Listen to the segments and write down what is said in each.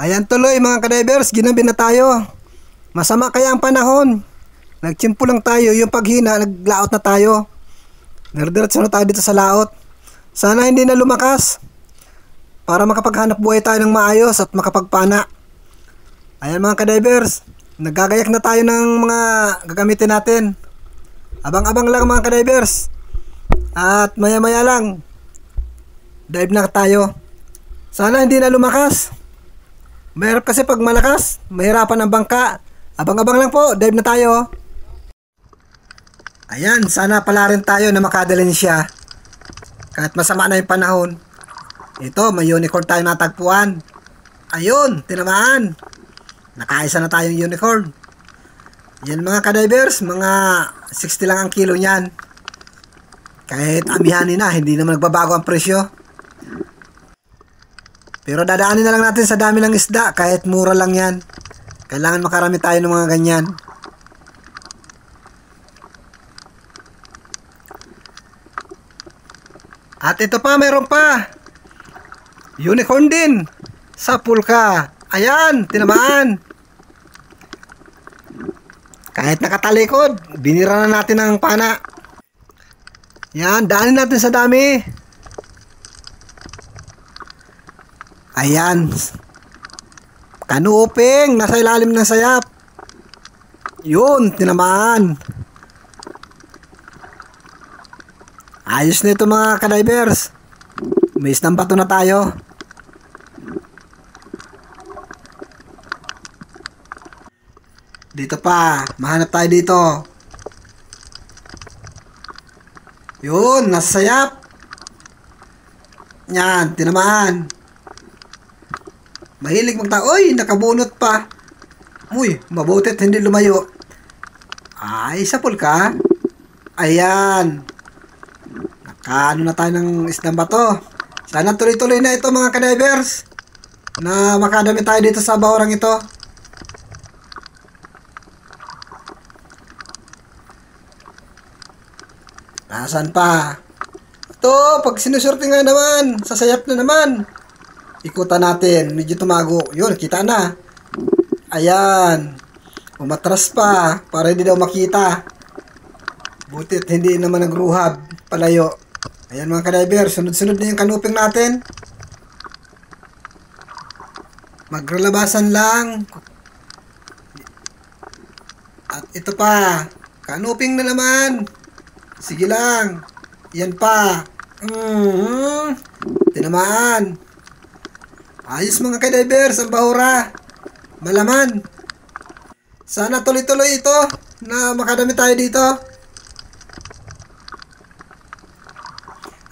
Ayan tuloy mga kadivers, ginabi na tayo. Masama kaya ang panahon. Nagtsimpo lang tayo, yung paghina, naglaot na tayo. Diretso na tayo dito sa laot. Sana hindi na lumakas. Para makapaghanap buhay tayo ng maayos at makapagpana. Ayan mga kadivers, naggagayak na tayo ng mga gagamitin natin. Abang-abang lang mga kadivers. At maya-maya lang, dive na tayo. Sana hindi na lumakas. Mahirap kasi pag malakas, mahirapan ang bangka. Abang-abang lang po, dive na tayo. Ayan, sana pala rin tayo na makadalhin siya. Kahit masama na yung panahon. Ito, may unicorn tayo natagpuan. Ayun, tinamaan. Nakaisa na tayong unicorn. Yan mga kadivers, mga 60 lang ang kilo niyan. Kahit amihanin na, hindi naman nagbabago ang presyo. Pero dadaanin na lang natin sa dami ng isda, kahit mura lang yan. Kailangan makarami tayo ng mga ganyan. At ito pa, mayroon pa. Unicorn din. Sa pulka. Ayan, tinamaan. Kahit nakatalikod, binira na natin ang pana. Yan, daanin natin sa dami. Ayan. Kanuping, nasa ilalim ng sayap. Yun, tinamaan. Ayos na ito mga kadivers. May isang bato na tayo. Dito pa, mahanap tayo dito. Yun, nasa sayap. Yan, tinamaan. Mahilig magta. Uy, nakabunot pa. Uy, mabutit hindi lumayo. Ay, sa pulka. Ayan. Nakaano na tayo ng isdang bato. Sana tuloy-tuloy na ito mga kadivers. Na makadami tayo dito sa bahurang ito. Nasaan pa? Ito, pag sinusurti nga naman, sasayap na naman. Ikutan natin, medyo tumago. Yun, kita na. Ayan. Umatras pa, para hindi daw makita. Butit, hindi naman nagruhab. Palayo. Ayan mga kadivers, sunod-sunod na yung kanuping natin. Magralabasan lang. At ito pa, kanuping na naman. Sige lang. Yan pa. Tinamaan. Ayos mga kadivers, ang bahura. Malaman. Sana tuloy-tuloy ito na makadami tayo dito.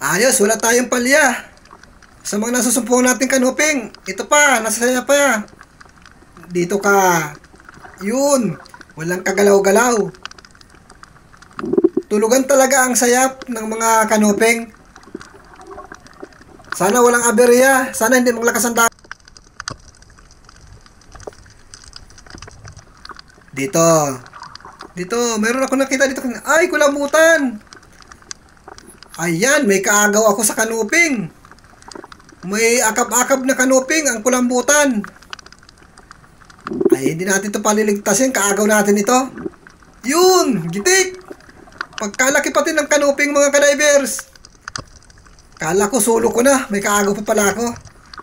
Ayos, wala tayong palya. Sa mga nasusumpong natin kanuping. Ito pa, nasasaya pa. Dito ka. Yun. Walang kagalaw-galaw. Tulugan talaga ang sayap ng mga kanuping. Sana walang aberya. Sana hindi maglakas ang dagat. Dito, meron ako nakita dito. Ay, kulambutan. Ayan, may kaagaw ako sa kanuping. May akab-akab na kanuping ang kulambutan. Ay, hindi natin ito paliligtasin. Kaagaw natin ito. Yun, gitik. Pagkalaki pati ng kanuping mga kadivers. Kala ko solo ko na. May kaagaw pa pala ako.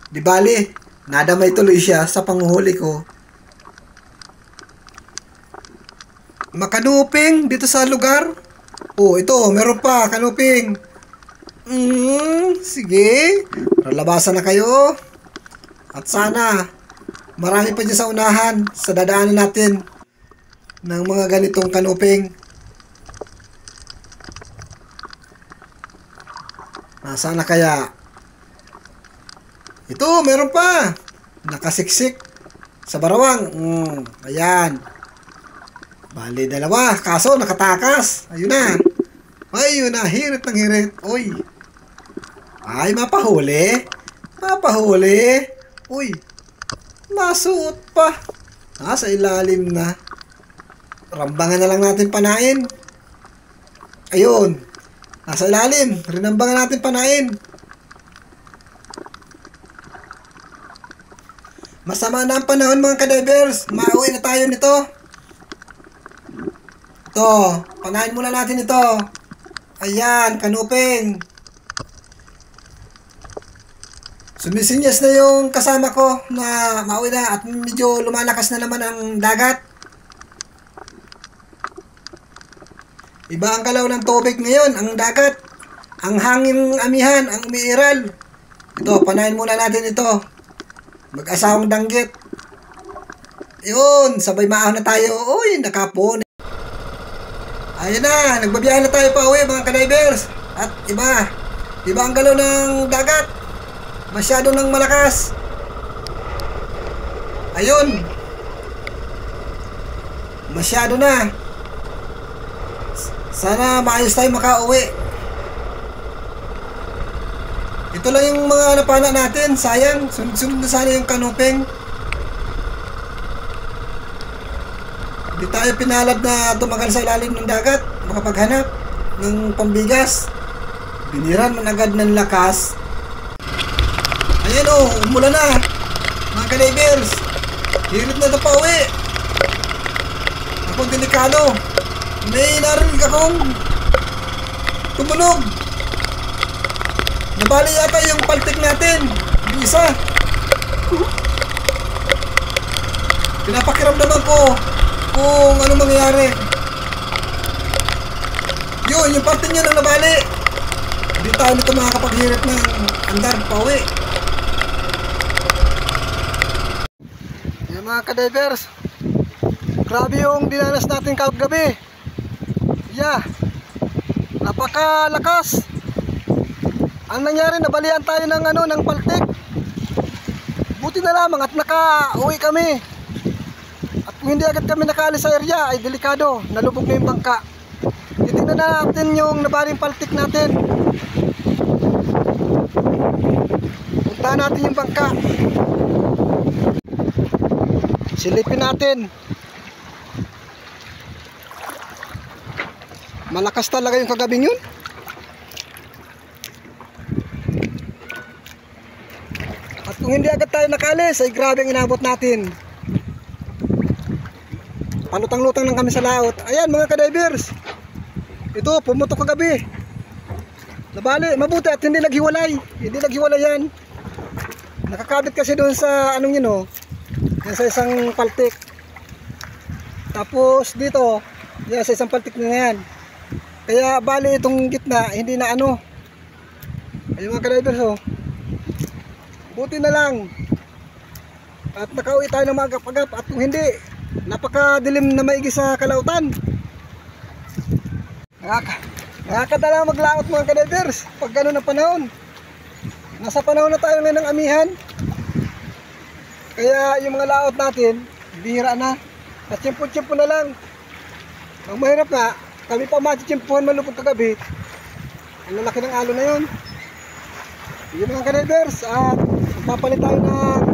Di bali, nadamay tuloy siya sa panguhuli ko. Makanuping dito sa lugar. Oh, ito, meron pa, kanuping. Sige. Labasan na kayo. At sana, marami pa dyan sa unahan, sa dadaanan natin ng mga ganitong kanuping. Nasaan na kaya? Ito, meron pa. Nakasiksik sa barawang. Ayan. Bali, dalawa. Kaso, nakatakas. Ayun na. Ayun na. Hirit ng hirit. Uy. Ay, mapahuli. Mapahuli. Uy. Masuot pa. Nasa ilalim na. Rambangan na lang natin panain. Ayun. Nasa ilalim. Rinambangan natin panain. Masama na ang panahon mga kadivers. Mauwi na tayo nito. Ito, panahin muna natin ito. Ayan, kanuping. Sumisinyas na yung kasama ko na mauwi na at medyo lumalakas na naman ang dagat. Iba ang galaw ng tubig ngayon, ang dagat. Ang hangin amihan, ang umiiral. Ito, panahin muna natin ito. Mag-asawang danggit. Yun, sabay maahon na tayo. Uy, nakapon. Ayun na, nagbabiyahe na tayo pa uwi mga kadivers. At iba ang galaw ng dagat. Masyado nang malakas. Ayun. Masyado na. Sana maayos tayo makauwi. Ito lang yung mga napana natin. Sayang, sunod na sana yung kanuping. Di tayo pinalad na tumagal sa ilalim ng dagat, makapaghanap ng pambigas. Biniran man agad ng lakas. Ayan o, umulan na mga kadivers. Hirit na ito pa uwi. Akong delikado. May narinig akong tumunog. Nabali yata yung paltik natin. Yung isa. Pinapakiramdaman ko kung ano mangyayari. Yun, yung parte nyo na nabali. Hindi tayo nito makakapaghirit ng andar pa uwi. Yan mga kadivers, grabe yung dinanas natin kagabi. Yeah, napakalakas. Ang nangyari, nabalian tayo ng paltik. Buti na lamang at naka-uwi kami. At kung hindi agad kami nakaalis sa area, ay delikado, nalubog na yung bangka. Titignan natin yung nabaling paltik natin. Puntahan natin yung bangka. Silipin natin. Malakas talaga yung kagabing yun. At kung hindi agad tayo nakaalis, ay grabe ang inabot natin. Palutang-lutang lang kami sa laot. Ayan mga kadivers, ito pumutok kagabi. Nabali, mabuti at hindi naghiwalay. Hindi naghiwalay yan. Nakakabit kasi doon sa anong yun, yan sa isang paltik. Tapos dito, yan sa isang paltik na yan. Kaya bali itong gitna hindi na ano. Ayun mga kadivers, buti na lang at nakauwi tayo ng magap-agap. At kung hindi, napakadilim na maigi sa kalautan. Nakakadala maglaot mga kadivers pag gano'n ang panahon. Nasa panahon na tayo ngayon ng amihan. Kaya yung mga laot natin bihira na. At tiyempo-tiyempo na lang. Ang mahirap nga, kami pa matitiyempohan malupot kagabi. Ang lalaki ng alo na yun. Yung mga kadivers, at magpapalit tayo ng